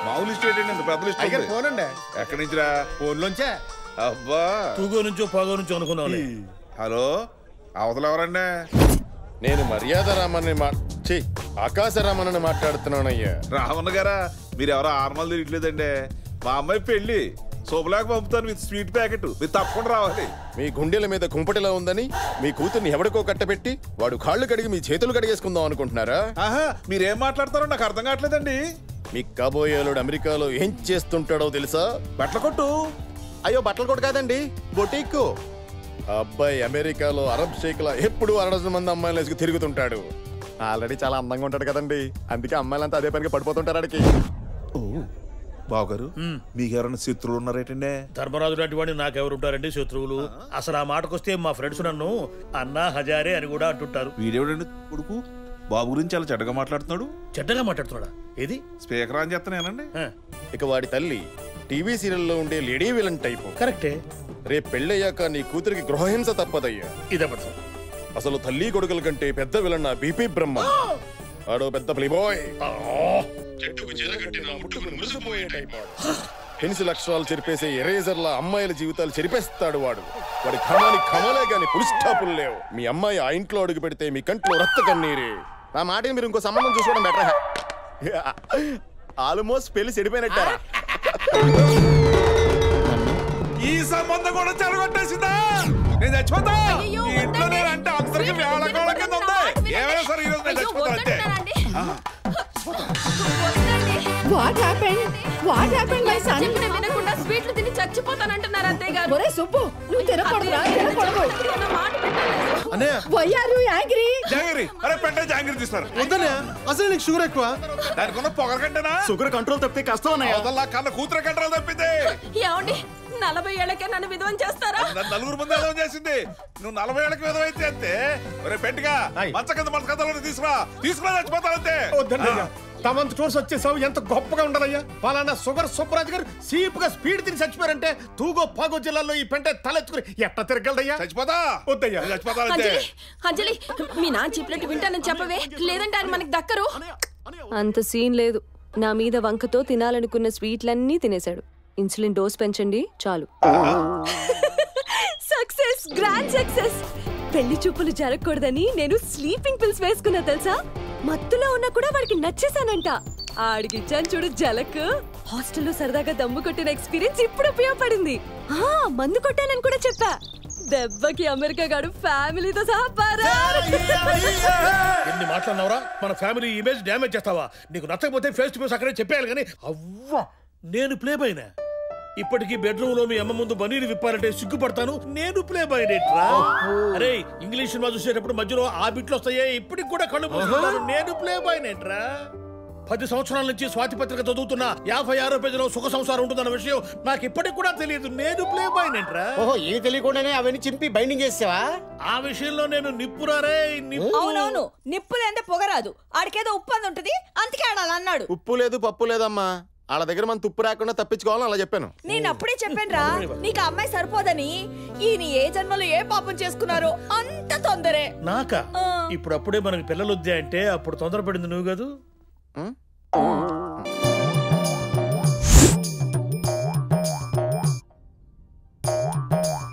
మామూలు స్టేట్ అండి, ఇంత పెద్ద లిస్ట్ ఫోన్ అండి. ఎక్కడి నుంచిరా? ఫోన్ లోంచే. అబ్బా, తూగో నుంచో పాగో నుంచో అనుకున్నావు. హలో, అవతల ఎవరండి? నేను మర్యాద రామని ఆకాశ రామని మాట్లాడుతున్నానయ్యా. రామన్న గారా, మీరు ఎవరో ఆర్మల్ తిరగట్లేదండి. మా అమ్మాయి పెళ్లి శుభలాగా పంపుతాను విత్ స్వీట్ ప్యాకెట్. మీరు తప్పకుండా రావాలి. మీ గుండెల మీద కుంపటిలా ఉందని మీ కూతుర్ని ఎవడికో కట్టబెట్టి వాడు కాళ్ళు కడిగి మీ చేతులు కడిగేసుకుందాం అనుకుంటున్నారా? ఆహా, మీరేం మాట్లాడతారో నాకు అర్థం కావట్లేదండి. మీ కాబోయేలుడు అమెరికాలో ఏం చేస్తుంటాడో తెలుసా? బట్టల కొట్టు. అయ్యో, బట్టల కొట్టు కాదండి, బొటీకు. అబ్బాయి అమెరికాలో అరబ్ షేక్లా ఎప్పుడు 60 మంది అమ్మాయిలు వేసుకు తిరుగుతుంటాడు. ఆల్రెడీ చాలా అందంగా ఉంటాడు కదండి, అందుకే అమ్మాయిలంతా అదే పనికి పడిపోతుంటారు అడికి. బావగారు, మీకెవరైనా శత్రువులు ఉన్నారేటండి? ధర్మరాజు లాంటి వాడిని నాకెవరు ఉంటారండి శత్రువులు? అసలు ఆ మాటకొస్తే మా ఫ్రెండ్స్ నన్ను అన్నా హజారే అని కూడా అంటుంటారు. వీడేవాడండి కొడుకు బాబు గురించి చాలా చెడ్డగా మాట్లాడుతున్నాడు. చెడ్డగా మాట్లాడుతున్నాడా? ఏది స్పీకర్ అని చెప్తానేనండి. ఇక వాడి తల్లి టీవీ సీరియల్లో ఉండే లేడీ విలన్ టైపు. కరెక్టే. రేపు పెళ్ళయ్యాక నీ కూతురికి గృహహింస తప్పదయ్యా. ఇదపడు. అసలు తల్లి కొడుకుల కంటే పెద్ద విలన్ నా బీపీ బ్రహ్మ. ఆడో పెద్ద ప్లేబాయ్. పెన్సిల్ అక్షరాలు చెరిపేసే ఎరేజర్లా అమ్మాయిల జీవితాలు చెరిపేస్తాడు వాడు. వాడి ఖమానికి ఖమలే గాని పులి స్టాపులు లేవు. మీ అమ్మాయి ఆ ఇంట్లో అడుగు పెడితే మీ కంట్లో రక్త కన్నీరే. నా మాట మీరు ఇంకో సంబంధం చూసుకోవడం బెటర్. ఆల్మోస్ట్ పెళ్లి చెడిపోయినట్టారా? ఈ సంబంధం కూడా చెడగొట్టేసిందా? నేను చచ్చిపోతా. ఇంట్లో నేనంటే అందరికి వేళకోళ కింద ఉంది. ఏమైనా సరే ఈరోజు నేను చచ్చిపోతా అంతే. What happened? What happened, my son? చెప్పిన వినకుండా స్వీట్లు తిని చచ్చిపోతానంటున్నారు అత్తయ్య గారు. ఒరే సుబ్బు, నువ్వు తినకూడదురా, తినకూడదు. అన్నయ్య, why are you angry? జాంగిరి, అరే పెట్టే జాంగిరి తీస్తారు. వద్దన్నయ్య, అసలు నీకు షుగర్ ఎక్కువ. దానికి ఉన్న పొగర కంటేనా? షుగర్ కంట్రోల్ తప్పితే కష్టం అన్నయ్య. అవతల కన్న కూతురు కంట్రోల్ తప్పితే. ఏమండి, 40 ఏళ్లకే నన్ను విధవం చేస్తారా? నలుగురు ముందు విధవం చేసింది. నువ్వు 40 ఏళ్ళకి విధవ అయితే అంతే. ఒరే పెట్టిగా మంచ కింద మన కథలో తీసుకురా చచ్చిపోతానంతే. వద్దన్నయ్య, తమంత చూసి వచ్చేసావు. ఎంత గొప్పగా ఉండదయ్యా. పలానా షుగర్ సుబ్బరాజు గారు సీపుగా స్పీడ్ తిని చచ్చిపోయారంటే తూగో పాగో జిల్లాలో ఈ పెంట తలెత్తుకుని ఎట్లా తిరగలదయ్యా? చచ్చిపోతా. వద్దయ్యా, చచ్చిపోతానంతే. అంజలి, మీ నాన్న చెప్పినట్టు వింటానని చెప్పవే, లేదంటే ఆయన మనకి దక్కరు. అంత సీన్ లేదు. నా మీద వంకతో తినాలనుకున్న స్వీట్లన్నీ తినేశాడు. ఇన్సులిన్ డోస్ పెంచండి చాలు. Success, grand success. పెళ్లి చూపులు జరగకూడదని నేను స్లీపింగ్ పిల్స్ వేసుకున్నా తెలుసా? మత్తులో ఉన్నా కూడా వాడికి నచ్చేసానంట. ఆడికిచ్చాను చూడు జలక్. హాస్టల్లో సరదాగా దమ్ము కొట్టిన ఎక్స్పీరియన్స్ ఇప్పుడు ఉపయోగపడింది. మందు కొట్టానని కూడా చెప్పా. దెబ్బకి అమెరికా గాడు ఫ్యామిలీతో సహా పారా. ఎన్ని మాట్లాడినవరా? మన ఫ్యామిలీ ఇమేజ్ డ్యామేజ్ చేస్తావా? నీకు నచ్చకపోతే ఫేస్ టు ఫేస్ అక్కడే చెప్పేయాలి కానీ అవ్వా నేను ప్లే బాయ్నా? ఇప్పటికీ బెడ్రూమ్ లో మీ అమ్మ ముందు బనీలు విప్పారంటే సిగ్గుపడతాను. నేను ప్లే బాయ్ నేట్రా. అరే ఇంగ్లీష్ సినిమా చూసేటప్పుడు మధ్యలో ఆ బిట్లు వస్తాయే, ఇప్పటికి కూడా కళ్ళు మూసుకుంటాను. నేను ప్లే బాయ్ నేట్రా. 10 సంవత్సరాల నుంచి స్వాతి పత్రిక చదువుతున్నా 56వ పేజీలో సుఖ సంసారం ఉంటుందన్న విషయం నాకు ఇప్పటికి కూడా తెలియదు. నేను ప్లే బాయ్ నేట్రా. ఓహో, ఏమి తెలియకుండానే అవన్నీ చింపి బైండింగ్ చేసావా? ఆ విషయంలో నేను నిప్పురారే. అవునవును, నిప్పు లేదే పొగరాదు. ఆడికేదో ఉప్పు అని ఉంటది, అందుకే ఆడాలి అన్నాడు. ఉప్పు లేదు పప్పు లేదమ్మా. వాళ్ళ దగ్గర మనం తుప్పు రాకుండా తప్పించుకోవాలని అలా చెప్పాను. నేను అప్పుడే చెప్పాను రా, నీకు అమ్మాయి సరిపోదని. ఈయన ఏ జన్మలో ఏ పాపం చేసుకున్నారో అంత తొందరే. నాకా? ఇప్పుడు అప్పుడే మనకి పిల్లలు వద్దా అంటే అప్పుడు తొందరపడింది నువ్వు కాదు.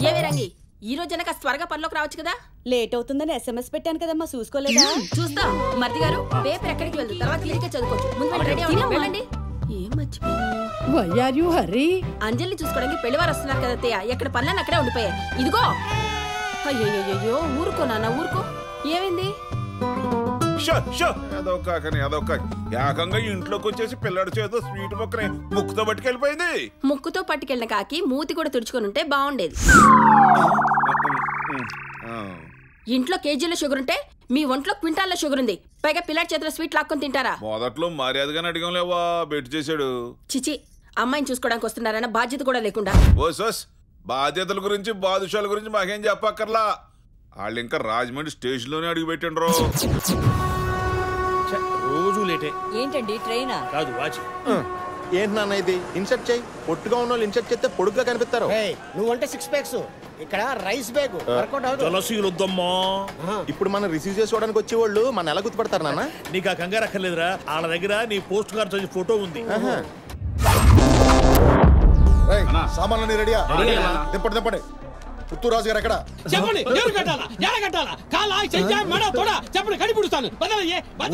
ఏమే రంగి, ఈ రోజైనా కాస్త త్వరగా పనిలోకి రావచ్చు కదా? లేట్ అవుతుందని SMS పెట్టాను కదమ్మా, చూసుకోలేదా? చూస్తా. మరిది గారు, పేపర్ ఎక్కడికి వెళ్దు, తర్వాత తిరిగి చదువుకోవచ్చు. ముందు రెడీ అవ్వండి. ఏం మర్చిపోయాను? Why are you hurry? అంజలిని చూసుకోవడానికి పెళ్లివారు వస్తున్నారు కదా అత్తయ్య. ఎక్కడ పనులను అక్కడే ఉండిపోయాయి. ఇదిగో. అయ్యో ఊరుకో నాన్న, ఊరుకో. ఏమైంది? అదొక ఏకంగా ఇంట్లోకి వచ్చేసి పిల్లడి చేతో స్వీట్ మొక్కని ముక్కుతో పట్టుకెళ్ళిపోయింది. ముక్కుతో పట్టుకెళ్ళిన కాకి మూతి కూడా తుడుచుకొని ఉంటే బాగుండేది. ఇంట్లో కేజీల షుగర్ ఉంటే మీ ఒంట్లో క్వింటాల్లో షుగర్ ఉంది. పైగా పిల్లాడి చేతిలో స్వీట్ లాక్కొని తింటారా? మొదట్లో మర్యాదగానే అడిగాం లేవా, బెట్ చేశాడు. చిచి, అమ్మాయిని చూసుకోవడానికి వస్తున్నారన్న బాధ్యత కూడా లేకుండా. ఓ సోస్, బాధ్యతల గురించి బాదుషాల గురించి మాకేం చెప్పక్కర్లా. వాళ్ళు ఇంకా రాజమండ్రి స్టేషన్ లోనే అడుగు పెట్టండి. రోజు లేటే. ఏంటండి ట్రైనా? కాదు, వాచి. ఏంటి నాన్న ఇది? ఇన్సర్ట్ చేయి. పొట్టుగా ఉన్న వాళ్ళు ఇన్సర్ట్ చేస్తే పొడుగ్గా కనిపిస్తారు. నువ్వంటే 6 ప్యాక్స్, ఇక్కడ రైస్ బ్యాగ్. ఇప్పుడు మనం రిసీవ్ చేసుకోవడానికి వచ్చేవాళ్ళు మన ఎలా గుర్తుపడతారు నాన్న? నీకు ఆ కంగారు అక్కర్లేదురా. వాళ్ళ దగ్గర నీ పోస్ట్ కార్డ్ ఫోటో ఉంది. సామాన్లన్నీ రెడీయా? దింపండి దింపండి. పుత్తూరు రాజు గారు ఎక్కడ? చెప్పండి. ఎవరు కట్టాలా? ఎలా కట్టాలా? కాలా చెయ్య మెడ తోడ చెప్పండి, కడిపిడుస్తాను.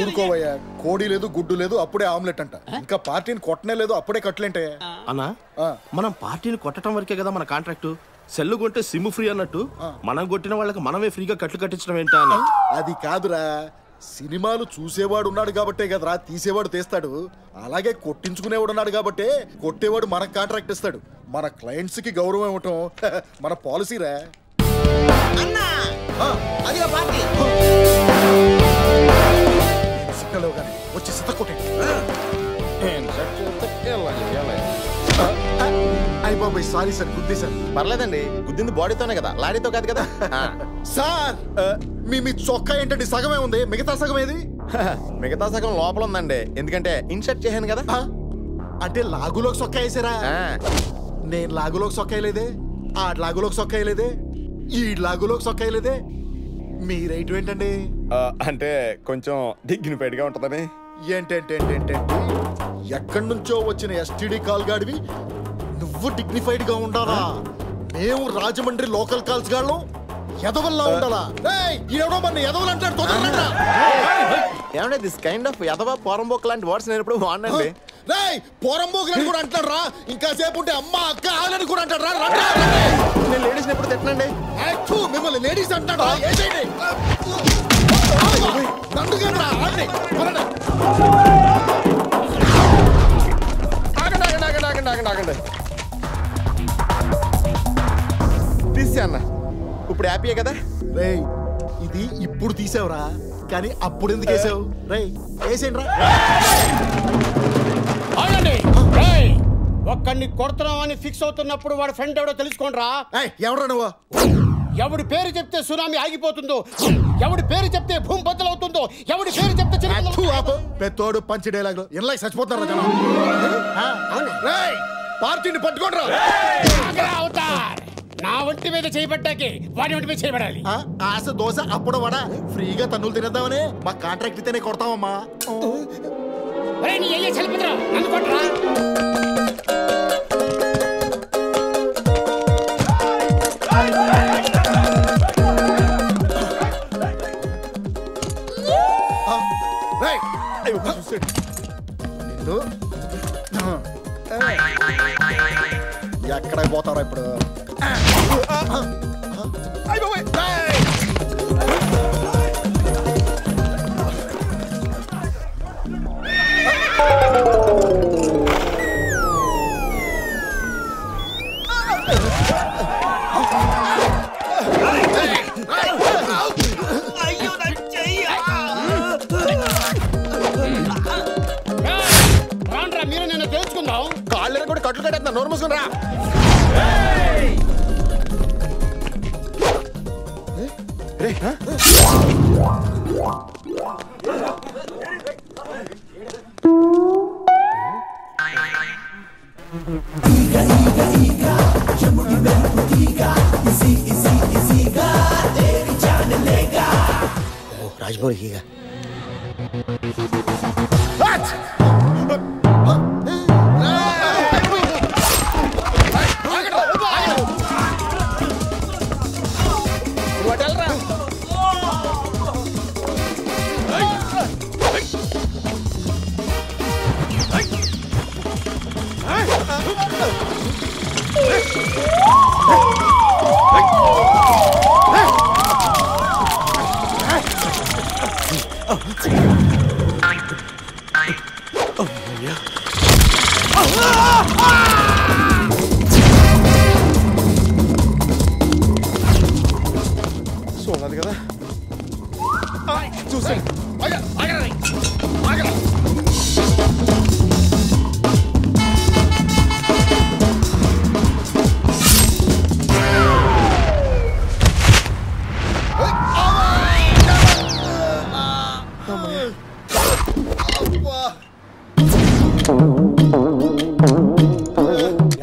ఊరుకోవయ్యా, కోడి లేదు గుడ్డు లేదు అప్పుడే ఆమ్లెట్ అంట. ఇంకా పార్టీని కొట్టనే లేదు అప్పుడే కట్లేంటే. అన్నా మనం పార్టీని కొట్టడం వరకే కదా మన కాంట్రాక్ట్. సెల్లు కొంటే సిమ్ ఫ్రీ అన్నట్టు మనం కొట్టిన వాళ్ళకి మనమే ఫ్రీగా కట్లు కట్టించడం ఏంటా అని. అది కాదురా, సినిమాలు చూసేవాడు ఉన్నాడు కాబట్టే కదరా తీసేవాడు తీస్తాడు. అలాగే కొట్టించుకునేవాడు ఉన్నాడు కాబట్టే కొట్టేవాడు మనకు కాంట్రాక్ట్ ఇస్తాడు. మన క్లయింట్స్ కి గౌరవం ఇవ్వటం మన పాలసీరా. వచ్చి సిద్ధ కొట్టండి. అయ్య బాబాయ్ సారీ సార్, గుద్దేశాను. పర్లేదండి, గుద్దింది బాడీతోనే కదా, లాడీతో కాదు కదా. సార్ మీ చొక్కా ఏంటండి? సగమే ఉంది, మిగతా సగం ఏది? మిగతా సగం లోపల ఉందండి, ఎందుకంటే ఇన్సర్ట్ చేశాను కదా. అంటే లాగులోకి చొక్కా వేసారా? నేను లాగులోకి చొక్కా వేయలేదే, ఆ లాగులోకి చొక్కా వేయలేదే, ఈ లాగులోకి చొక్కా వేయలేదే. మీ రైట్ ఏంటండి? అంటే కొంచెం డిగ్నిఫైడ్ గా ఉంటుందని. ఏంటంటే ఎక్కడి నుంచో వచ్చిన ఎస్టీడీ కాల్ గాడివి నువ్వు డిగ్నిఫైడ్ గా ఉండాలా? మేము రాజమండ్రి లోకల్ కాల్స్ గాళ్ళం ఎదవల్లా ఉండాలా? ఏమంటే దిస్ కైండ్ ఆఫ్ ఎదవ పోరంబోక్ లాంటి వర్డ్స్ నేను ఎప్పుడు వాడినండి. పోరంబోక్ కూడా అంటాడు రా. ఇంకా సేపు ఉంటే అమ్మ అక్క ఆలని కూడా అంటాడు రా. నేను లేడీస్ ఎప్పుడు తిట్టనండి. మిమ్మల్ని లేడీస్ అంటాడు. ఆగండి తీసే అన్న, ఇప్పుడు హ్యాపీయే కదా? రేయ్ ఇది ఇప్పుడు తీసావురా, కానీ అప్పుడు ఎందుకు వేసావు? రేయ్ వేసేయండి రా. ఒక్కడిని కొడుతున్నాం అని ఫిక్స్ అవుతున్నప్పుడు వాడు ఫ్రెండ్ ఎవడో తెలుసుకోండి రా. ఎవరా నువ్వు? ఎవడి పేరు చెప్తే సునామీ ఆగిపోతుందో, ఎవడి పేరు చెప్తే భూమి బద్దలవుతుందో, ఎవడి పేరు చెప్తే పెద్దోడు పంచి డైలాగ్ ఇలా చచ్చిపోతారా జనం. పార్టీని పట్టుకోండి రా. నా ఒంటి మీద చేయబట్టాకి వాడి ఒంటి మీద చేయబడాలి. ఆశ దోశ అప్పుడు వడ ఫ్రీగా తన్నులు తినేద్దామని మా కాంట్రాక్ట్ ఇతేనే కొడతామమ్మా. నన్ను కొట్టరా. ఎక్కడ పోతారా ఇప్పుడు? మీరు నేను తెలుసుకుందాం. కాళ్ళని కూడా కట్లు కట్టేస్తున్నా, నోరు మూసుకుని రా. రాజ్మౌళి చూడాలి కదా. చూసాను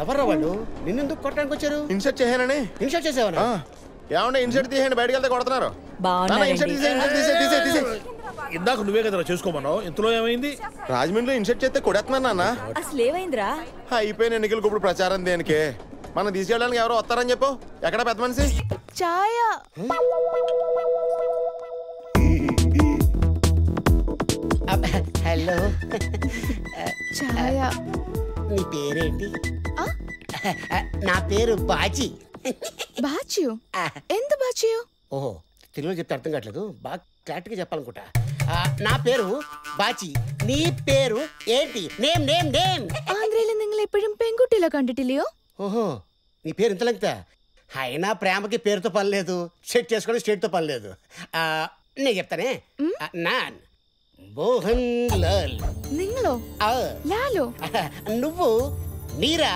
ఎవరు వాళ్ళు? నిన్నెందుకు కొట్టడానికి వచ్చారు? ఇన్సర్ట్ చేశానని. ఇన్సర్ట్ చేసావా? ఏమన్నా ఇన్సర్ట్ తీసేయండి, బయటకు వెళ్తే కొడుతున్నారు. ఇన్సర్ట్ తీసే ఇందాక నువ్వే కదా చేసుకోమన్నావు, ఇంతలో ఏమైంది? రాజమండ్రిలో ఇన్సెట్ చేస్తే కొడేస్తున్నాను నాన్న. అసలు ఏమైందిరా? అయిపోయిన ఎన్నికలకు ఇప్పుడు ప్రచారం దేనికే? మనం తీసుకెళ్ళడానికి ఎవరో వస్తారని చెప్పు. ఎక్కడ పెద్ద మనిషి? ఛాయ హలో ఛాయ నీ పేరేంటి? నా పేరు బాజీ. బాచియు ఎంత బాచియు? ఓహో, తెలుగులో చెప్తే అర్థం కావట్లేదు, బాగా క్లారిటీగా చెప్పాలనుకుంటా. నా పేరు బాచి. నీ పేరు ఏంటి? Name name name. ആന്ധ്രയിൽ നിങ്ങൾ എപ്പോഴും പെൺകുട്ടികളെ കണ്ടിട്ടില്ലയോ? ఓహో, నీ పేరు ఇంత లెంగ్తా? అయినా ప్రేమకి పేరుతో పని లేదు, సెట్ చేసుకోవడం స్టేట్తో పని లేదు. నేను చెప్తానే. నాన్ మోహన్ లాల్. നിങ്ങളോ? ലാലോ? నువ్వు నీరా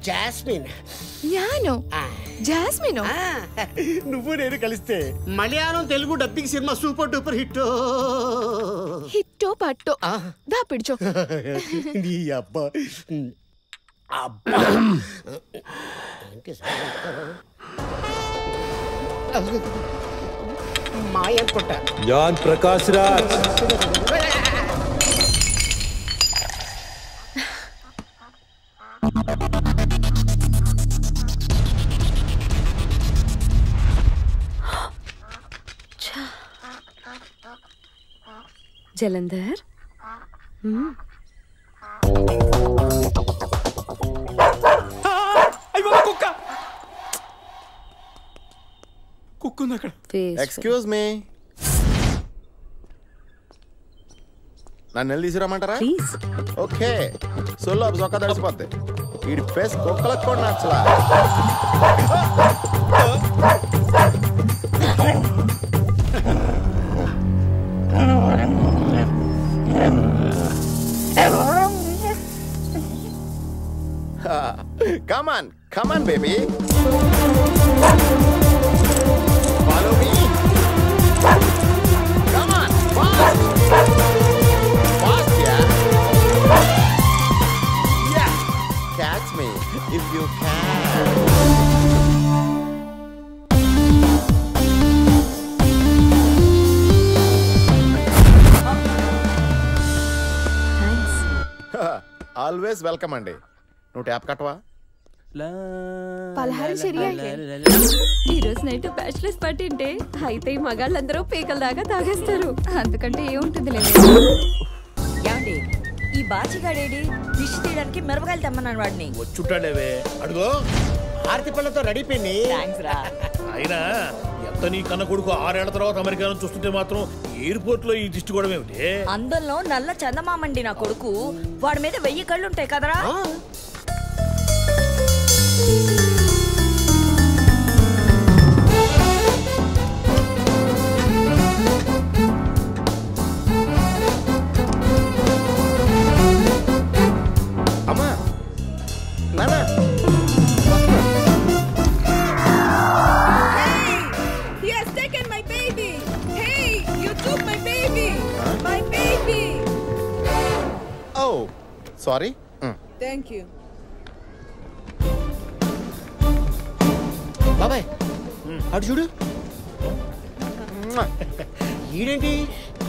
జాస్మిన్. ഞാനോ? జాస్మినో? నువ్వు నేను కలిస్తే Malayalam Telugu dubbing cinema super duper hit. హిట్టో పట్టో దా పిడిచో. నీ అబ్బా అబ్బా మాయ అనుకుంట. జాన్ ప్రకాష్ రాజ్. జలంధర్ కుక్కుంది అక్కడ. ఎక్స్క్యూజ్ మీ, నన్ను వెళ్ళి తీసుకురామంటారా? ఓకే, సొల్లు అవి చొక్కా తడిసిపోద్ది. వీడి ఫేస్ కుక్కలకు కూడా నచ్చలా. Come on, come on, baby. Follow me. Come on, fast. Fast, yeah. Yeah, catch me if you can. Always welcome, Andy. నువ్వు ట్యాప్ కట్టవా? పలహారం శరియాకే. ఈ రోజు నైట్ బ్యాచిలర్స్ పార్టీ అంటే అయితే ఈ మగాళ్ళందరూ పీకల దాకా తాగేస్తారు. అంతకంటే ఏముంటుంది లేదు. ఏమండి ఈ బాచిగాడేడి ఫిష్ తీయడానికి మిరపకాయలు తెమ్మన్నాను వాడిని. వచ్చుంటాడేవే అడుగో. ఆర్తి పళ్ళతో రెడీ పిండి. అయినా ఎంత నీ కన్న కొడుకు 6 ఏళ్ల తర్వాత అమెరికా నుంచి చూస్తుంటే మాత్రం ఎయిర్పోర్ట్ లో ఈ దిష్టి కూడా ఏమిటి? అందంలో నల్ల చందమామండి నా కొడుకు. వాడి మీద 1000 కళ్ళు ఉంటాయి కదరా. అమ్మా నానా సారీ. థ్యాంక్ యూ బాబాయ్. అటు చూడు, ఈడేంటి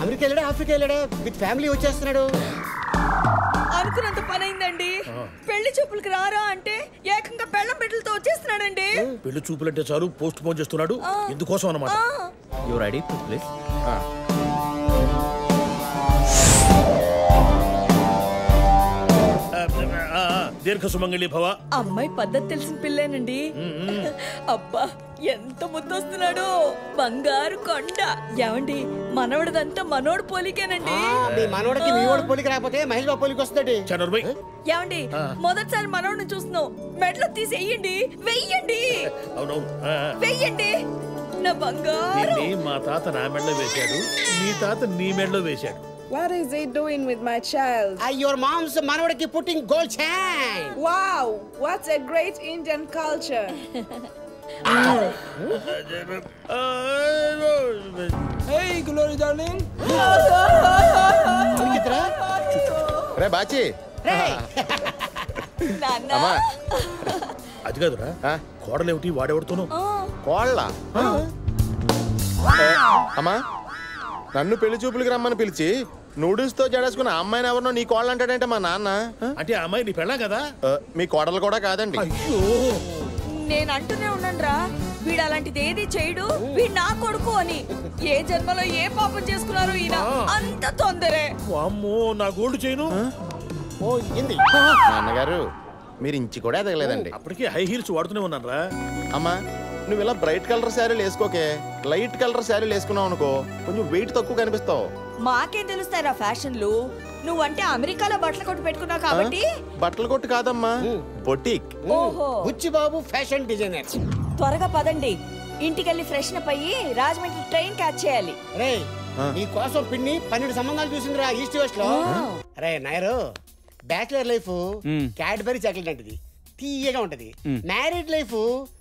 అమెరికా వెళ్ళాడా ఆఫ్రికా వెళ్ళాడా విత్ ఫ్యామిలీ వచ్చేస్తున్నాడు. అనుకున్నంత పని అయిందండి. పెళ్లి చూపులకి రారా అంటే ఏకంగా పెళ్ళం బిడ్డలతో వచ్చేస్తున్నాడండి. పెళ్లి చూపులంటే చాలు పోస్ట్ పోన్ చేస్తున్నాడు. ఎందుకోసం అన్నమాట. You ready please? దీర్ఘ సుమంగళి భవ. అమ్మాయి పద్ధతి తెలిసిన పిల్లేనండి. అబ్బా ఎంత ముద్దొస్తున్నాడు, బంగారు కొండ. ఏమండి మనవడదంతా మనోడు పోలికేనండి. మీ మనోడికి మీ వాడు పోలికి రాకపోతే మహేష్ బాబు పోలికి వస్తాడు. ఏమండి మొదటిసారి మనోడిని చూస్తున్నావు, మెడలో తీసి వెయ్యండి. వెయ్యండి వెయ్యండి నా బంగారు. మా తాత నా మెడలో వేశాడు, నీ తాత నీ మెడలో వేశాడు. What is he doing with my child? Your mom's manodaki putting gold chain. Wow, what's a great Indian culture. Hey, Glory darling. రే బాచి. నాన్న అది కాదురా, కోడలేమిటి వాడెవడుతోనూ? కోళ్ళ అమ్మా నన్ను పెళ్లి చూపులకి రమ్మని పిలిచి నూడిల్స్ తో జడేసుకున్న అమ్మాయిని ఎవరినో నీ కోడలు అంటాడంటే మా నాన్న. అంటే ఆ అమ్మాయి నీ పెళ్ళా కదా? మీ కోడలు కూడా కాదండి. నేను అంటూనే ఉన్నానురా, వీడు అలాంటిది ఏది చేయడు, వీడు నా కొడుకు అని. ఏ జన్మలో ఏ పాపం చేసుకున్నారు ఈయన, అంత తొందరే. అమ్మో, నా గోల్డ్ చైను. నాన్నగారు మీరు ఇంచి కూడా ఎదగలేదండి. అప్పటికే హై హీల్స్ వాడుతూనే ఉన్నాను రా. అమ్మా నువ్వు ఇలా బ్రైట్ కలర్ శారీలు వేసుకోకే, లైట్ కలర్ శారీలు వేసుకున్నావు అనుకో కొంచెం వెయిట్ తక్కువ కనిపిస్తావు. మాకే తెలుస్తారా ఫ్యాషన్లు, నువ్వంటే అమెరికాలో బట్టలు కొట్టు పెట్టుకున్నావు కాబట్టి. బట్టలు కొట్టు కాదమ్మా, బొటిక్. ఓహో, బుచ్చి బాబు ఫ్యాషన్ డిజైనర్. త్వరగా పదండి, ఇంటికెళ్ళి ఫ్రెష్ అప్ అయ్యి రాజమండ్రి ట్రైన్ క్యాచ్ చేయాలి. రే నీ కోసం పిన్ని 12 సంబంధాలు చూసిందిరా ఈస్ట్ వెస్ట్ లో. రే నాయరు, బ్యాచిలర్ లైఫ్ క్యాడ్బరీ చాక్లెట్ లాంటిది, తీయగా ఉంటది. మ్యారీడ్ లైఫ్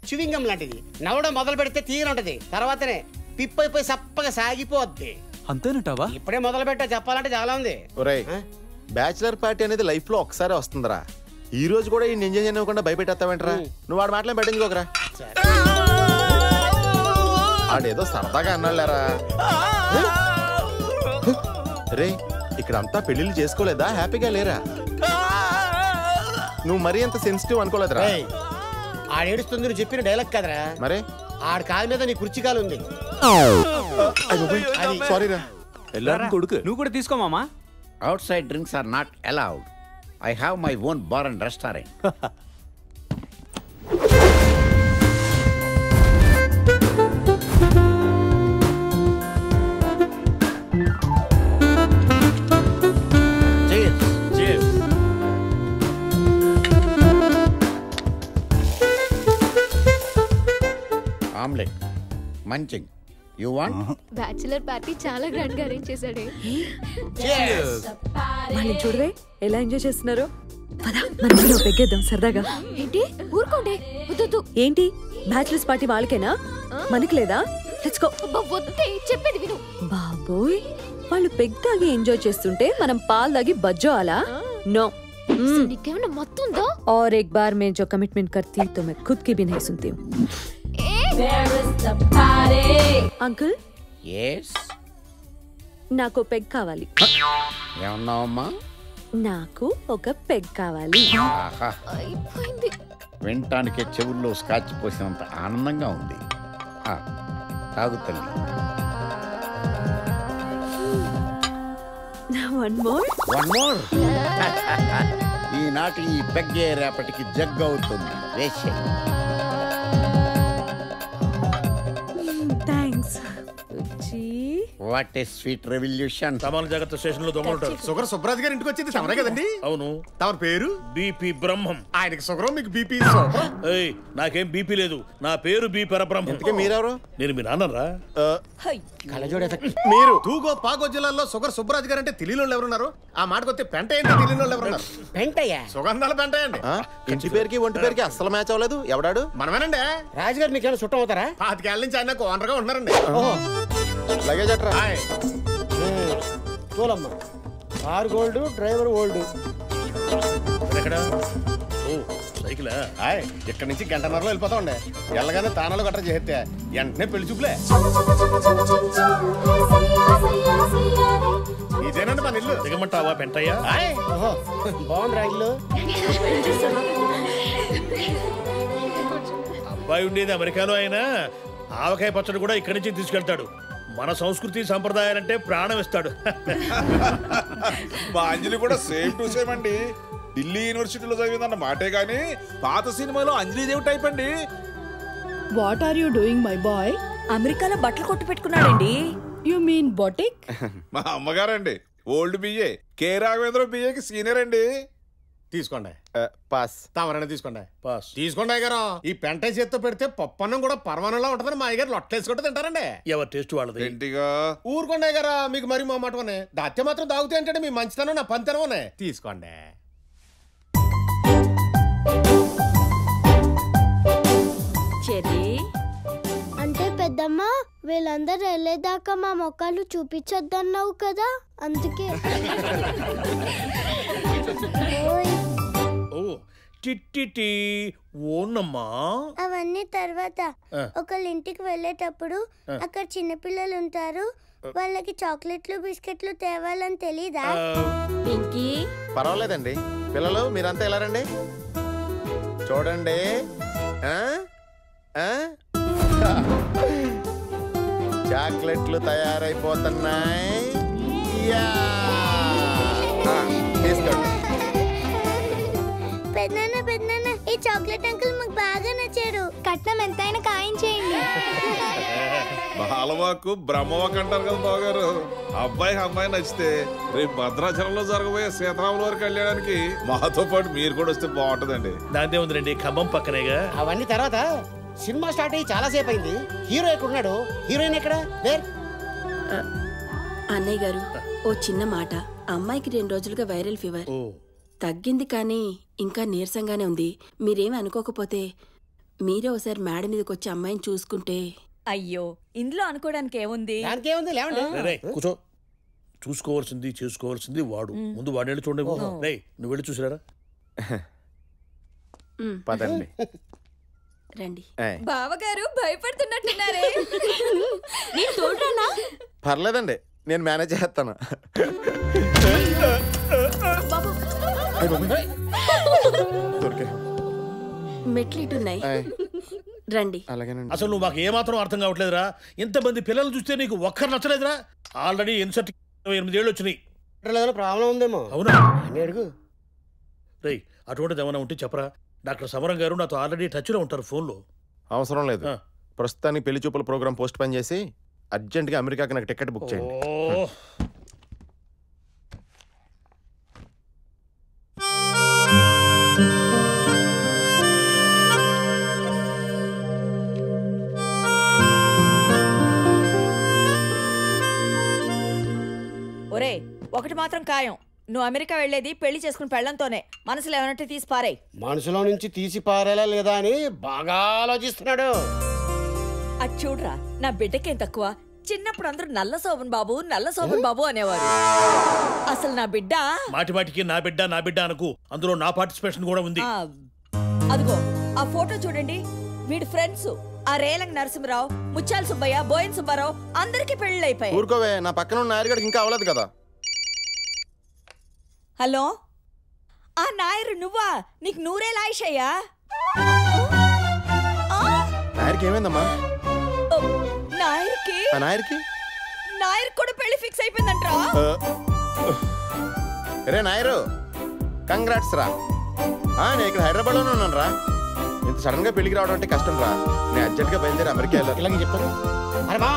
చువింగం లాంటిది, నవ్వడం మొదలు పెడితే తీయగా ఉంటది, తర్వాతనే పిప్పైపోయి సప్పగా సాగిపోద్ది. అంతేనటావా? ఇప్పుడే మొదలు పెట్టా, చెప్పాలంటే చాలా ఉంది. ఒరేయ్, బ్యాచిలర్ పార్టీ అనేది లైఫ్ లో ఒకసారి వస్తుందిరా. ఈ రోజు కూడా ఈ ఎంజాయ్ చేయకుండా భయపెట్టేస్తావేంట్రా? నువ్వు వాడు మాటలే పెట్టించుకోకరా. ఆడేదో సరదాగా అన్నాళ్ళారా. రే ఇక్కడంతా పెళ్లిళ్ళు చేసుకోలేదా? హ్యాపీగా లేరా? నువ్వు మరీ అంత సెన్సిటివ్ అనుకోలేదురా. ఆడేడుస్తుంది నువ్వు చెప్పిన డైలాగ్ కదరా. మరే ఆడి కాలు మీద నీ కుర్చీ కాలు ఉంది. సారీరా. కొడుకు నువ్వు కూడా తీసుకో మామా. Outside drinks are not allowed. I have my own bar and restaurant. Omelette munching you want? Bachelor party చాలా గ్రాండ్ గా అరేంజ్ చేశాడే. వాళ్ళని చూడవే ఎలా ఎంజాయ్ చేస్తున్నారో. పద మనం పెగ్గేద్దాం సరదాగా. ఏంటి ఊరుకోండి, వద్దు. ఏంటి బ్యాచిలర్స్ పార్టీ వాళ్ళకేనా, మనకి లేదా? Let's go. వద్దే, చెప్పేది విను. బాబోయ్, వాళ్ళు పెగ్ తాగి ఎంజాయ్ చేస్తుంటే మనం పాలు తాగి బజ్జో అలా? नो। निकेवना मत उंदा? और एक बार मैं जो कमिटमेंट करती हूँ तो मैं खुद की भी नहीं सुनती हूँ। अंकल yes నాకు పెగ్ కావాలి। ఏమన్నావమ్మా? నాకు ఒక పెగ్ కావాలి। ఆహా అయిపోయింది। వెంటానికి చెవుల్లో స్కాచ్ పోసినంత ఆనందంగా ఉంది। తాగు తల్లి। వన్ మోర్ ఈనాటి ఈ పెగ్గే రేపటికి జగ్ అవుతుంది। వేసే thanks. What a sweet revolution. తమల జాగ్రత్త స్టేషన్ లో దొంగలుంటారు। షుగర్ సుబ్రాజ్ గారి ఇంటికి వచ్చింది తమరే కదండి? అవును। తమ పేరు? బీపీ బ్రహ్మం। ఆయనకి షుగర్, మీకు బీపీ। నాకేం బీపీ లేదు, నా పేరు బి పరబ్రహ్మం। ఇంతకీ మీరెవరు? నేను మీ నాన్నరా? మీరు తూగో పాగో జిల్లాలో షుగర్ సుబ్రాజ్ గారు అంటే తెలియని ఎవరున్నారు? ఆ మాటకొస్తే పెంట ఏంటి తెలియని ఎవరున్నారు? పెంటయ్యా? సుగంధాల పెంట అండి। ఇంటి పేరుకి ఒంటి పేరుకి అస్సలు మ్యాచ్ అవ్వలేదు। ఎవడాడు? మనమేనండి। రాజుగారు మీకు చుట్టం అవుతారా? 5 ఏళ్ళ నుంచి ఆయన ఓనర్ గా ఉంటున్నారండి। లగేజ్ అట్రా తోలమ్మా। Car gold, driver old. ఎక్కడ? ఓ సైకిలా? ఇక్కడ నుంచి గంటన్నరలో వెళ్ళిపోతామండి। వెళ్ళగానే తానాలు గట్రా చేస్తే వెంటనే పెళ్లి చూపులే। ఇదేనండి మన ఇల్లు। దిగమంటావా పెంటయ్యా? బాగుంది రా ఇల్లు। అబ్బాయి ఉండేది అమెరికాలో అయినా ఆవకాయ పచ్చడి కూడా ఇక్కడి నుంచి తీసుకెళ్తాడు। మన సంస్కృతి సంప్రదాయాలంటే ప్రాణం ఇస్తాడు। మా అంజలి కూడా సేమ్ టు సేమ్ అండి। ఢిల్లీ యూనివర్సిటీలో చదివిందన్న మాటే గానీ పాత సినిమాలో అంజలి దేవి టైప్ అండి। What are you doing my boy? అమెరికాలో బట్టలు కొట్టు పెట్టుకున్నాడండి। You mean boutique? మా అమ్మగారండి ఓల్డ్ బిఏ, కే రాఘవేంద్ర బిఏకి సీనియర్ అండి। తీసుకోండి పాస్। తమరైనా తీసుకోండి పాస్। తీసుకోండి అయ్యగారు। ఈ పెంట చేత్తో పెడితే పప్పన్నం కూడా పరమానంలా ఉంటుందని మా అయ్యగారు లొట్టలేసుకుంటే తింటారండి। ఎవరి టేస్ట్ వాళ్ళది। ఏంటిగా ఊరుకోండి అయ్యగారా, మీకు మరి మా మాట దాత్య మాత్రం తాగుతాయి అంటే మీ మంచితనం నా పంతనం తీసుకోండి। అంటే పెద్దమ్మ వీళ్ళందరూ వెళ్ళేదాకా మా మొక్కలు చూపించొద్దన్నావు కదా, అందుకే। ఓ టిట్టి ఓనమ్మా. అవన్నీ తర్వాత ఒకళ్ళ ఇంటికి వెళ్ళేటప్పుడు అక్కడ చిన్నపిల్లలు ఉంటారు, వాళ్ళకి చాక్లెట్లు బిస్కెట్లు తేవాలని తెలీదా? పర్వాలేదండి పిల్లలు, మీరంతా ఎలా రండి చూడండి. చాక్లెట్లు తయారైపోతున్నాయి. తీసుకోండి. పెద్దనాన్న ఈ చాక్లెట్ అంకుల్ మాకు బాగా నచ్చాడు. కట్నం ఎంతైనా ఖాయం చేయండి. బాలవాకు బ్రహ్మవాక్ అంటారు కదా బావగారు. అమ్మాయి నచ్చితే రేపు భద్రాచలంలో జరగబోయే సీతారాముల వారి కళ్యాణానికి మాతో పాటు మీరు కూడా వస్తే బాగుంటదండి. దాంతే ఉందండి, ఖమ్మం పక్కనేగా. అవన్నీ తర్వాత సినిమా స్టార్ట్ అయ్యి చాలా సేపు అయింది. హీరో ఎక్కడున్నాడు? హీరోయిన్ ఎక్కడ? అన్నయ్య గారు ఓ చిన్న మాట. అమ్మాయికి 2 రోజులుగా వైరల్ ఫీవర్ తగ్గింది, కానీ ఇంకా నీరసంగానే ఉంది. మీరేమి అనుకోకపోతే మీరే ఒకసారి మేడ మీదకి వచ్చి అమ్మాయిని చూసుకుంటే. అయ్యో ఇందులో అనుకోవడానికి ఏముంది? కూర్చో. చూసుకోవాల్సింది చేసుకోవాల్సింది వాడు. ముందు వాడేళ్ళు చూడండి. నువ్వు వెళ్ళి చూసిరారా. పదండి రండి. బావగారు భయపడుతున్నట్టున్నారే. నేను తోడురానా? పర్లేదండి, నేను మేనేజ్ చేస్తాను. మెట్లు ఇటున్నాయి, రండి. అసలు నువ్వు మాకు ఏమాత్రం అర్థం కావట్లేదురా. ఇంతమంది పిల్లలు చూస్తే నీకు ఒక్కరు నచ్చలేదురా? ఆల్రెడీ ఇన్సర్ట్ 8 ఏళ్ళు వచ్చినాయి. ప్రాబ్లం ఉందేమో. అవునా? రేయ్ అటువంటిది ఏమైనా ఉంటే చెప్పరా. డాక్టర్ సమరం గారు నాతో ఆల్రెడీ టచ్ లో ఉంటారు ఫోన్లో. అవసరం లేదు, ప్రస్తుతానికి పెళ్లి చూపుల ప్రోగ్రామ్ పోస్ట్ పోన్ చేసి అర్జెంట్గా అమెరికాకి నాకు టికెట్ బుక్ చేయండి. ఒరే ఒకటి మాత్రం ఖాయం, నువ్వు అమెరికా వెళ్లేది పెళ్లి చేసుకుని పెళ్లంతోనే. మనసులో ఏమన్నట్టు తీసి పారాయి. మనసులో నుంచి తీసి పారేలా లేదా అని బాగా ఆలోచిస్తున్నాడు. అది చూడరా, నా బిడ్డకేం తక్కువ. చిన్నప్పుడు అందరూ నల్ల శోభన్ బాబు అనేవారు. అసలు నా బిడ్డ మాటిమాటికి నా బిడ్డ అనుకు. అందులో నా పార్టిసిపేషన్ కూడా ఉంది. అదిగో ఆ ఫోటో చూడండి. వీడి ఫ్రెండ్స్ ఆ రేలంగ్ నరసింహరావు, ముత్యాల సుబ్బయ్య, బోయన్ సుబ్బారావు అందరికి పెళ్లి అయిపోయాయి. ఊరుకోవే, నా పక్కన ఉన్న నాయరుడికి ఇంకా అవ్వలేదు కదా. హలో, ఆ నాయరు నువ్వా? నీకు నూరేళ్ళ ఆయుషయ్యా? నాయర్కి ఏమైందమ్మా? నాయర్ కూడా పెళ్లి ఫిక్స్ అయిపోయిందంట్రా. రే నాయరు, కంగ్రాట్స్ రా. నేను ఇక్కడ హైదరాబాద్ లోనే ఉన్నాను రా. ఇంత సడన్ గా పెళ్లికి రావడం అంటే కష్టం రా. నేను అర్జెంట్ గా బయలుదేరి అమెరికా ఇలాగే చెప్తాను. అరే మా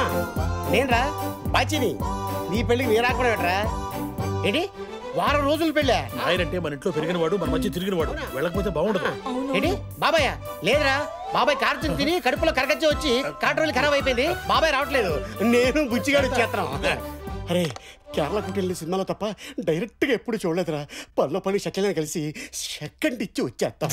నేను రా బాచిని, నీ పెళ్లికి నేను రాకూడదట్రా. ఏంటి వారం రోజులు పెళ్ళా? ఆయనంటే మన ఇంట్లో పెరిగిన వాడు, మన మధ్య తిరిగిన వాడు. వెళ్ళకపోతే బాగుండదు. ఏంటి బాబాయ్? లేదురా, బాబాయ్ కారు తిని కడుపులో కరగచ్చి వచ్చి కాట్రోలు ఖరాబ్ అయిపోయింది. బాబాయ్ రావట్లేదు, నేను బుచ్చిగాడు చేస్తాను. అరే కేరళ కుట్టి సినిమాలో తప్ప డైరెక్ట్ గా ఎప్పుడు చూడలేదురా. పనిలో పని షక్కెల్ కలిసి సెకండ్ ఇచ్చి వచ్చేస్తాం.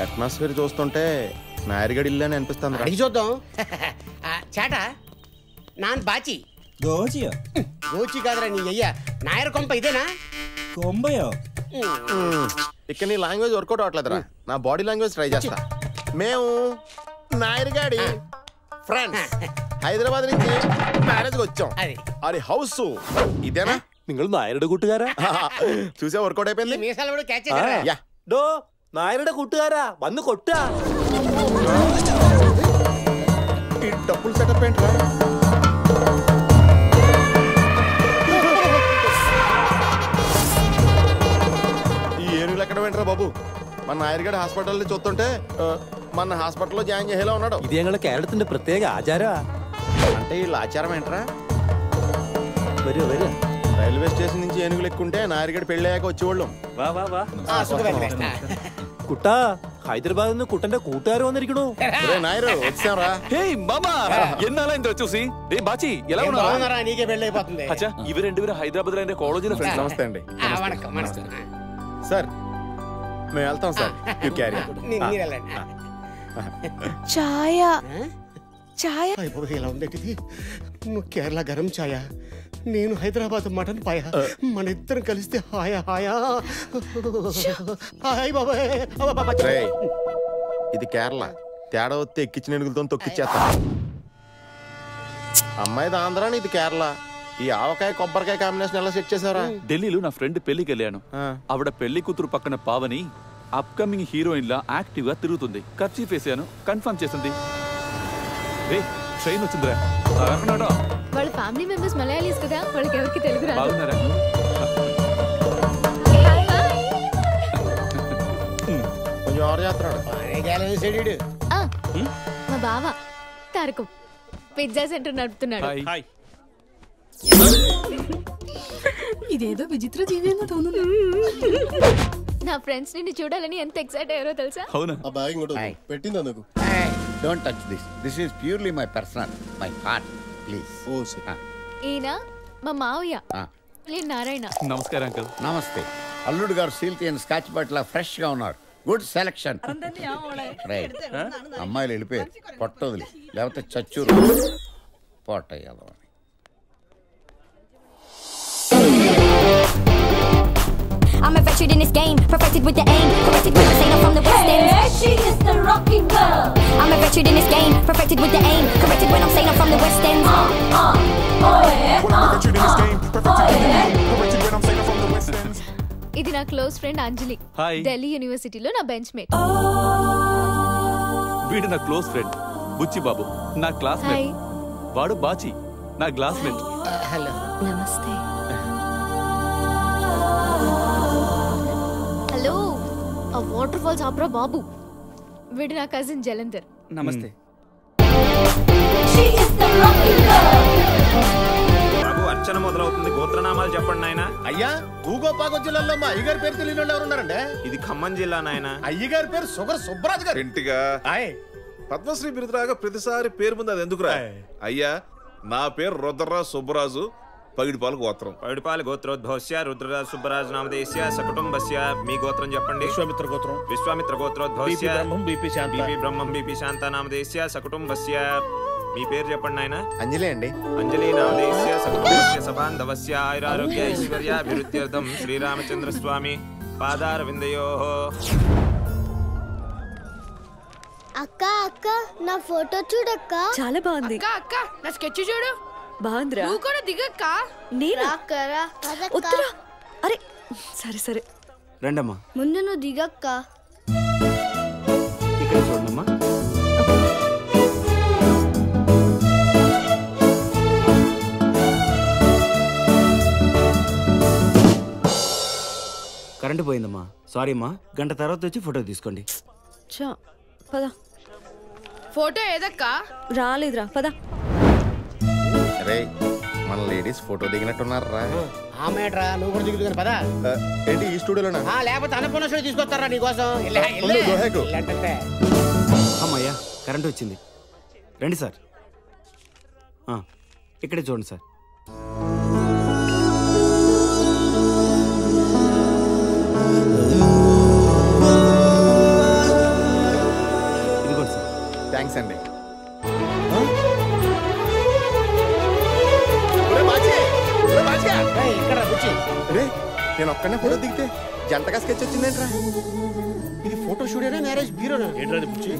అట్మాస్ఫియర్ చూస్తుంటే నాయర్గడి ఇల్లు అని అనిపిస్తుంది. అడిగి చూద్దాం. చాట నాన్ బాచి గోచి కాదురా నీ అయ్యా. నాయర్ కొంప ఇదేనా? ఇక్కడ నీ లాంగ్వేజ్ వర్కౌట్ అవట్లేదురా. నా బాడీ లాంగ్వేజ్ ట్రై చేస్తా. మేము నాయర్గాడి ఫ్రెండ్స్ హైదరాబాద్ నుంచి మ్యారేజ్ కి వచ్చాం. అది హౌస్ ఇదేనా? നിങ്ങൾ നായരുടെ കൂട്ടുകാരാ? చూసా వర్కౌట్ అయిపోయింది. നായരുടെ കൂട്ടുകാരാ, വന്ന് കൊട്ടാ. ఈ డబ్బులు సెటప్ ఏంట్రా? ఈ ఏనుగులు ఎక్కడ వెంటరా బాబు? మన నాయర్గడ్ హాస్పిటల్ చూస్తుంటే మన హాస్పిటల్లో జాయిన్ చేసేలా ఉన్నాడు. ఇది ഞങ്ങളുടെ കേരളത്തിന്റെ പ്രത്യേക ആചാരം. అంటే వీళ్ళ ఆచారం ఏంట్రా? రైల్వే స్టేషన్ నుంచి ఏనుగులు ఎక్కుంటే నాయర్గడ్ పెళ్ళయ్యాక వచ్చేవాళ్ళం. കുട്ടാ, ഹൈദരാബാദിൽ നിന്ന് കുട്ടന്റെ കൂട്ടുകാർ വന്നിരിക്കണു. ఇవరు రెండుగురు హైదరాబాద్ లో కోలేజీలో ఫ్రెండ్స్. నమస్తే అండి. వణకం. సార్ మేము వెళ్తాం సార్ యు క్యారీ ఛాయ ఛాయ ఇలా ఉందేంటిది నువ్వు కేరళ గరం ఛాయ నేను హైదరాబాద్ మటన్ పాయ మన ఇద్దరం కలిస్తే హాయా హాయా హాయ్ బాబాయ్. ఇది కేరళ, తేడా వస్తే ఎక్కించిన ఎనుగులతో తొక్కిచ్చేస్తా. అమ్మాయిది ఆంధ్రాని, ఇది కేరళ. ఈ ఆవకాయ కొబ్బరికాయ కాంబినేషన్ ఎలా సెట్ చేసారా? ఢిల్లీలో నా ఫ్రెండ్ పెళ్లికి వెళ్ళాను. ఆవిడ పెళ్లి కూతురు పక్కన పావని అప్కమింగ్ హీరోయిన్ లా యాక్టివ్ గా తిరుగుతుంది. కర్చీఫ్ వేసాను, కన్ఫర్మ్ చేసింది. ట్రైన్ వచ్చిందిరా. వాళ్ళ ఫ్యామిలీ మెంబర్స్ మలయాళీస్ కదా, వాళ్ళకి ఎవరికి తెలుగు రాదు. బాగున్నారా? కొంచెం ఆరు చేస్తున్నాడు. మా బావ తారకం పిజ్జా సెంటర్ నడుపుతున్నాడు. ఇదేదో విచిత్ర జీవిగా తోను. నా ఫ్రెండ్స్ నిన్ను చూడాలని ఎంత ఎక్సైట్ అయ్యారో తెలుసా? అవునా? ఆ బ్యాగ్ ఇంకోటి పెట్టింది అందుకు. Don't touch this. This is purely my personal, my heart. Please. Oh sir. ఈయన మా మావయ్య నారాయణ. నమస్కారం అంకల్. నమస్తే. అల్లుడు గారు సీల్కి అండ్ స్కాచ్ బట్ల ఫ్రెష్ గా ఉన్నారు. Good selection. రైట్. అమ్మాయిలు వెళ్ళిపోయారు. పొట్టొదిలి లేకపోతే చచ్చూరు పొట్టయ్యాలి. I'm a veteran in this game, perfected with the aim, corrected when I'm saying I'm from the West End. Hey, she is the rocking girl. I'm a veteran in this game, perfected with the aim, corrected when I'm saying I'm from the West End. Oh yeah. I'm a veteran in this game, perfected with the aim, corrected when I'm saying I'm from the West End. ఇది నా close friend అంజలి. ఢిల్లీ యూనివర్సిటీలో నా bench mate. వీడు నా close friend బుచ్చి బాబు, నా classmate. వాడు బాచి, నా classmate. Hello, నమస్తే. హలో, ఆ వాటర్ ఫాల్స్ ఆపరా బాబు. వీడు నా కజిన్ జలంధర్. నమస్తే. బాబు అర్చన మొదలవుతుంది, గోత్రనామాలు చెప్పండి నాయన. అయ్యా, తూగోపాగో జిల్లాలో మా అయ్యగారి పేరు తెలియని వాళ్ళు ఎవరున్నారండి? ఇది ఖమ్మం జిల్లా నాయన. అయ్యగారి పేరు సుగర్ సుబ్బరాజు గారు. ఇంటిగా పద్మశ్రీ బిరుదురాగా ప్రతిసారి పేరు ముందు అది ఎందుకురా? అయ్యా, నా పేరు రుద్రరాజు సుబ్బరాజు, పగిడిపాలు గోత్రం. పగిడిపాలు గోత్రోద్భవస్య రుద్రరాజు సుబ్బరాజు నామదేశ్య సకుటుంబస్య. మీ గోత్రం చెప్పండి. విశ్వామిత్ర గోత్రం. విశ్వామిత్ర గోత్రోద్భవస్య బీపీ బ్రహ్మం బీపీ శాంత నామదేశ్య సకుటుంబస్య. మీ పేరు చెప్పండి ఆయన. అంజలి అండి. అంజలి నామదేశ్య సకుటుంబస్య సబాంధవస్య ఆయురారోగ్య ఐశ్వర్యాభివృద్ధ్యర్థం శ్రీరామచంద్ర స్వామి పాదారవిందయోః. అక్క అక్క నా ఫోటో చూడక్క. చాలా బాగుంది. అక్క నా స్కెచ్ చూడు. బాగుందిరా. నువ్వు కూడా దిగక్క. నేను ఉత్తరా. అరే సరే సరే రండమ్మా. ముందు నువ్వు దిగక్క. ఇక్కడ చూడమ్మా. కరెంటు పోయిందమ్మా, సారీ అమ్మా. గంట తర్వాత వచ్చి ఫోటో తీసుకోండి. పద. ఫోటో ఏదక్క? రాలేదురా, పద. రే, మన లేడీస్ ఫోటో దిగినట్టున్నారా? ఆమెట్రా, నువ్వు కూడా దిగుతుంది పదా. ఏంటి ఈ స్టూడియోలోనా? లేకపోతే అన్నపూర్ణ స్టూడియో తీసుకొస్తారా నీకోసం? అమ్మయ్యా, కరెంటు వచ్చింది. రండి సార్. ఇక్కడే చూడండి సార్. ఇదిగోండి సార్. థ్యాంక్స్ అండి. నేను ఒక్కనే ఫోటో దిగితే జంటగా స్కెచ్ వచ్చిందేంట్రా? ఇది ఫోటో స్టూడియోనా మ్యారేజ్ బ్యూరోనా? ఏంట్రా బుచ్చి?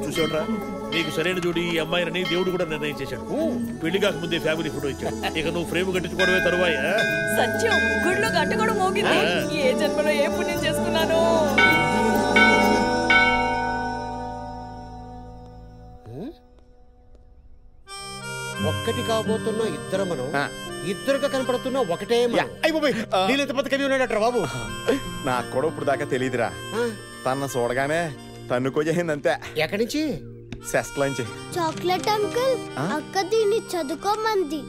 చూసావుట్రా, నీకు సరైన జోడి ఈ అమ్మాయిని దేవుడు కూడా నిర్ణయించేశాడు. పెళ్లి కాక ముందే ఫ్యామిలీ ఫోటో ఇచ్చాడు. ఇక నువ్వు ఫ్రేమ్ కట్టించుకోవడమే తరువాయ. సత్యం, గుడ్లు గంట కూడా మోగింది. ఏ జన్మలో ఏ పుణ్యం చేసుకున్నాను. ఒక్కటి కాబోతున్న ఇద్దరు మనం, ఇద్దరుగా కనపడుతున్న ఒకటే నీళ్ళెంత పెద్ద కవి ఉన్నాడట్రా బాబు. నాకు కూడా ఇప్పుడు దాకా తెలియదురా. తన చూడగానే తన్నుకోజేసింది అంతే. ఎక్కడి నుంచి? సెస్ట్ నుంచి. చాక్లెట్ అంకుల్, అక్క దీన్ని చదువుకోమంది.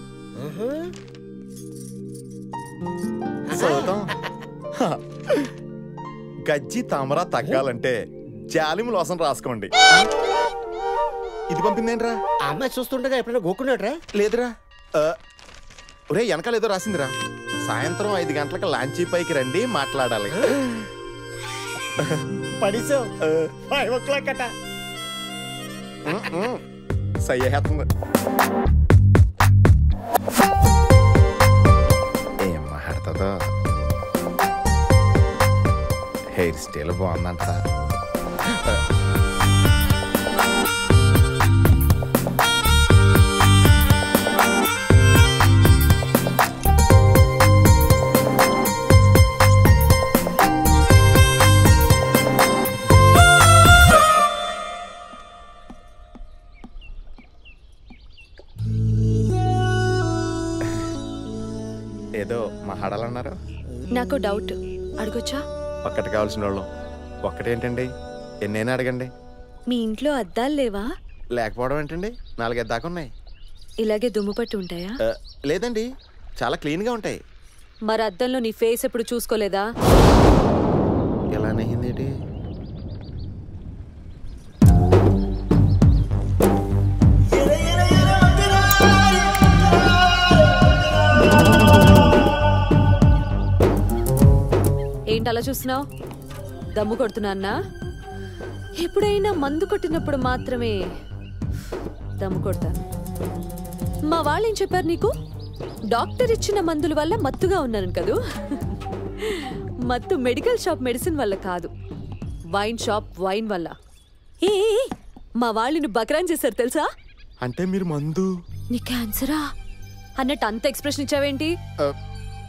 గజ్జి తామరా తగ్గాలంటే జాలిము లోసం రాసుకోండి. ఇది పంపిందేంట్రా? అమ్మాయి చూస్తుండగా ఎప్పుడైనా గోక్కున్నాడ్రా? లేదురా. ఒరే, వెనకాల ఏదో రాసిందిరా. సాయంత్రం 5 గంటలకు లాంచీ పైకి రండి, మాట్లాడాలి. పడిసావు 5 o'clock అట. సయ్యేస్తుంది. ఏం మాట్లాడుతుందో. హెయిర్ స్టైల్ బాగుందంట. ఏదో మాట్లాడాలన్నారు. నాకు డౌట్, అడగొచ్చా? ఒక్కటి కావాల్సిన వాళ్ళు. ఒక్కటేంటండి, ఎన్నైనా అడగండి. మీ ఇంట్లో అద్దాలు లేవా? లేకపోవడం ఏంటండి, 4 దాకా ఉన్నాయి. ఇలాగే దుమ్ము పట్టి ఉంటాయా? లేదండి, చాలా క్లీన్గా ఉంటాయి. మరి అద్దంలో నీ ఫేస్ ఎప్పుడు చూసుకోలేదా? ఎలా నయ్యిందేంటి? ఏంటి అలా చూస్తున్నావు? దమ్ము కొడుతున్నా? ఎప్పుడైనా మందు కొట్టినప్పుడు మాత్రమే దమ్ము కొడతాను. మా వాళ్ళు ఏం చెప్పారు నీకు? డాక్టర్ ఇచ్చిన మందుల వల్ల మత్తుగా ఉన్నాను కదూ. మత్తు మెడికల్ షాప్ మెడిసిన్ వల్ల కాదు, వైన్ షాప్ వైన్ వల్ల. ఏ మా వాళ్ళని బకరాన్ చేశారు తెలుసా? అంటే మీరు మందు నీ క్యాన్సరా అన్నట్టు అంత ఎక్స్ప్రెషన్ ఇచ్చావేంటి?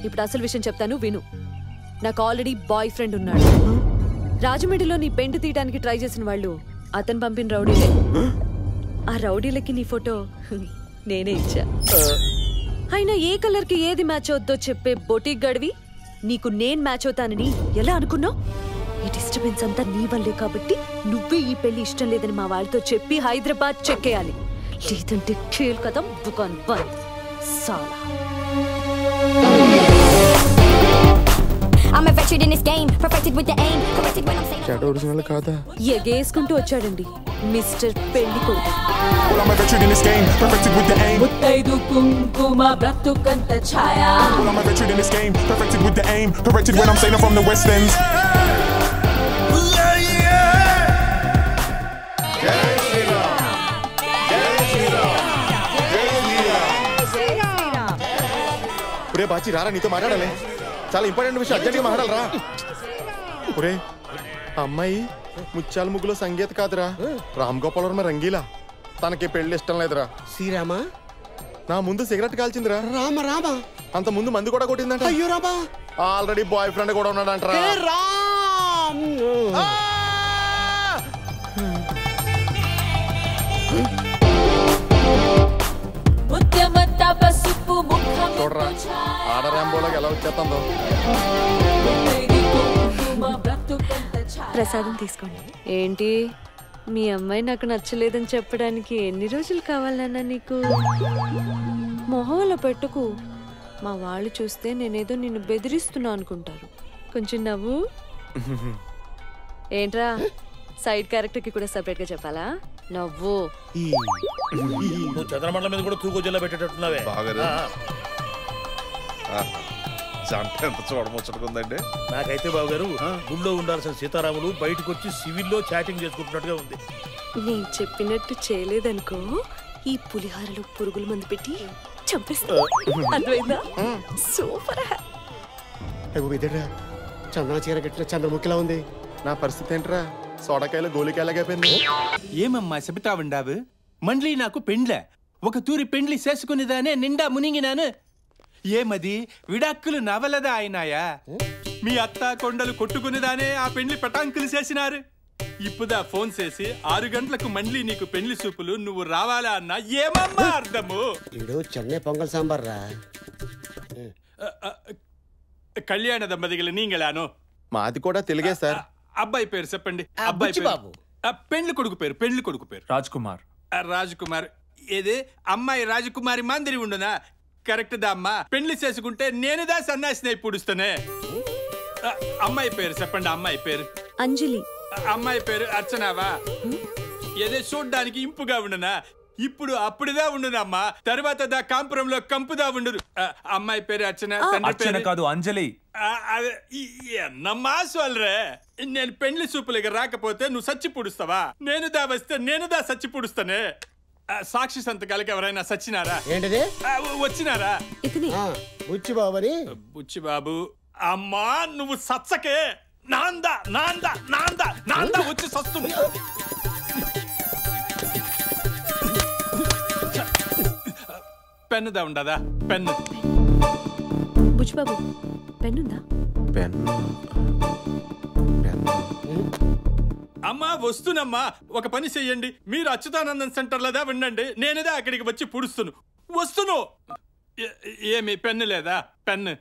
ఇప్పుడు అసలు విషయం చెప్తాను విను. నాకు ఆల్రెడీ బాయ్ ఫ్రెండ్ ఉన్నాడు. రాజమండ్రిలో నీ పెంటు తీయడానికి ట్రై చేసిన వాళ్ళు అతను పంపిన రౌడీలే. ఆ రౌడీలకి నీ ఫోటో నేనే ఇచ్చా. అయినా ఏ కలర్ కి ఏది మ్యాచ్ అవుద్దో చెప్పే బొటిక్ గడివి నీకు నేను మ్యాచ్ అవుతానని ఎలా అనుకున్నావు? ఈ డిస్టర్బెన్స్ అంతా నీ వల్లే కాబట్టి నువ్వే ఈ పెళ్లి ఇష్టం లేదని మా వాళ్ళతో చెప్పి హైదరాబాద్ చెక్కేయాలి. లేదంటే ఖేల్ కదం దుకాన్ బంద్ సాలా. I'm a veteran in this game, perfected with the aim, corrected when I'm saying. చెడ ఒరిజినల్ కాదా? ఎగేసుకుంటూ వచ్చాడండి మిస్టర్ పెళ్లి కొడుకు. I'm a veteran in this game, perfected with the aim. ముత్తైదు కుంకుమ బ్రతుకంత ఛాయ. I'm a veteran in this game, perfected with the aim, corrected when I'm saying I'm from the West End. ఒరే బాచి రారా, నీతో మాట్లాడాలి. చాలా ఇంపార్టెంట్ విషయం, అర్జెంట్గా మాట్లాడాలరా. ఒరే అమ్మాయి ముత్యాల ముగ్గులో సంగీత కాదురా, రామ్ గోపాల్ రంగీలా. తనకి పెళ్లి ఇష్టం లేదురా. శ్రీరామా నా ముందు సిగరెట్ కాల్చిందిరా. రామ రామ అంత ముందు మందు కూడా కొట్టిందంట. అయ్యో రామా, ఆల్రెడీ బాయ్ ఫ్రెండ్ కూడా ఉన్నాడంటరా. చూడరా ఆడరాంబోలాగా ఎలా వచ్చేస్తుందో. ప్రసాదం తీసుకోండి. ఏంటి మీ అమ్మాయి నాకు నచ్చలేదని చెప్పడానికి ఎన్ని రోజులు కావాలన్నా నీకు? మొహంలో పెట్టుకు, మా వాళ్ళు చూస్తే నేనేదో నిన్ను బెదిరిస్తున్నా అనుకుంటారు. కొంచెం నవ్వు. ఏంట్రా సైడ్ క్యారెక్టర్ కి కూడా సెపరేట్ గా చెప్పాలా? నవ్వు. నువ్వు చంద్రమండలం మీద కూడా తూగో జిల్లా పెట్టేటట్టున్నావే. చూడముచ్చటకుందండి. నాకైతే బాబు గారు గుళ్ళో ఉండాల్సిన సీతారాములు బయటకు వచ్చి సివిల్లో చాటింగ్ చేసుకుంటున్నట్టుగా ఉంది. నేను చెప్పినట్టు చేయలేదనుకో, ఈ పులిహారలో పురుగుల మందు పెట్టి చంపేస్తా. అర్థమైందా? సూపర్. చంద్ర చీర కట్టిన చంద్రముఖిలా ఉంది. నా పరిస్థితి ఏంట్రా, సోడకాయలు గోలికాయలాగైపోయింది. ఏమమ్మా చెబుతావుండావు? మండ్లీ నాకు పెండ్లే, ఒక తూరి పెండ్లి చేసుకునేదానే నిండా మునిగినాను. ఏమది విడాక్కులు నవలదా అయినాయా? మీ అత్త కొండలు కొట్టుకునేదానే ఆ పెండ్లి పటాంకులు చేసినారు. ఇప్పుదా ఫోన్ చేసి 6 గంటలకు మండ్లీ నీకు పెండ్లి సూపులు నువ్వు రావాలా అన్నా ఏమమ్మా అర్థము? ఇడు చెన్నై పొంగల్ సాంబార్ రా. కళ్యాణ దంపతిగలు నీంగలాను. మాది కూడా తెలుగే సార్. అబ్బాయి పేరు చెప్పండి. అబ్బాయి బాబు. పెండ్లి కొడుకు పేరు? పెండ్లి కొడుకు పేరు రాజ్ కుమార్. రాజ్ కుమార్. ఏదే అమ్మాయి రాజకుమారి మందిరి ఉండునా? కరెక్ట్ దా అమ్మా. పెండ్లి చేసుకుంటే నేనుదా సన్నాసినై పుడుస్తానే. అమ్మాయి పేరు చెప్పండి. అమ్మాయి పేరు అంజలి. అమ్మాయి పేరు అర్చనావా? ఏదే చూడ్డానికి ఇంపుగా ఉండనా? ఇప్పుడు అప్పుడుదా ఉండునమ్మా, తర్వాత దా కాంపురంలో కంపుదా ఉండును. అమ్మాయి పేరు అర్చన, తండ్రి అర్చన పేరు కాదు అంజలి. ఎన్నమ్మా సోల్రే, నేను పెండ్లి సూపులకి రాకపోతే నువ్వు సచ్చి పుడుస్తావా? నేను దా వస్తే నేను దా సచ్చి పుడుస్తానే. సాక్షి సంతకాలకి ఎవరైనా సచ్చినారా? ఏంటిది? వచ్చినారా? బుచ్చిబాబు బుచ్చిబాబు అమ్మా నువ్వు సచ్చకే. నాందా నాందా నాందా నాందా వచ్చి సస్తుంది. పెన్నుదా ఉండదా? పెన్ను బుచ్చిబాబు పెన్నుందా? అమ్మా వస్తునమ్మా, ఒక పని చెయ్యండి. మీరు అచ్యుతానందన్ సెంటర్లోదా ఉండండి, నేనేదా అక్కడికి వచ్చి పుడుస్తును. వస్తును. ఏమి పెన్ను లేదా? పెన్ను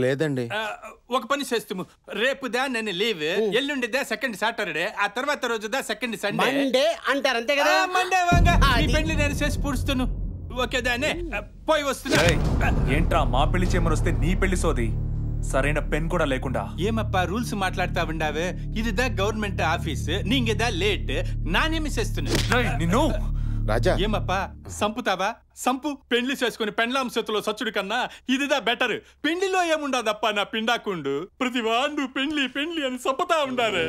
లేదండి. ఒక పని చేస్తాము, రేపుదా నేను లీవ్, ఎల్లుండిదా సెకండ్ సాటర్డే, ఆ తర్వాత రోజుదా సెకండ్ సండే. మండే అంటారు అంతే కదా? మండే వాంగా ఈ పెళ్లి నేను చేసి పుడుస్తును. ఓకేదానే పోయి వస్తున్నా. ఏంట్రా మా పెళ్లి చేయమని వస్తే నీ పెళ్లి సోది, సరైన పెన్ కూడా లేకుండా. ఏమప్పా రూల్స్ మాట్లాడుతా ఉండావే? ఇదిదా గవర్నమెంట్ ఆఫీస్, నీంగదా లేట్, నానేమి చేస్తున్నా నిన్ను. రాజా ఏమప్పా సంపుతావా? సంపు. పెళ్లి చేసుకుని పెండ్లాం చేతిలో సచ్చుడు కన్నా ఇదిదా బెటర్. పెళ్లిలో ఏముండదప్పా నా పిండాకుండు, ప్రతి వాండు పెళ్లి పెళ్లి అని సంపుతా ఉండారే.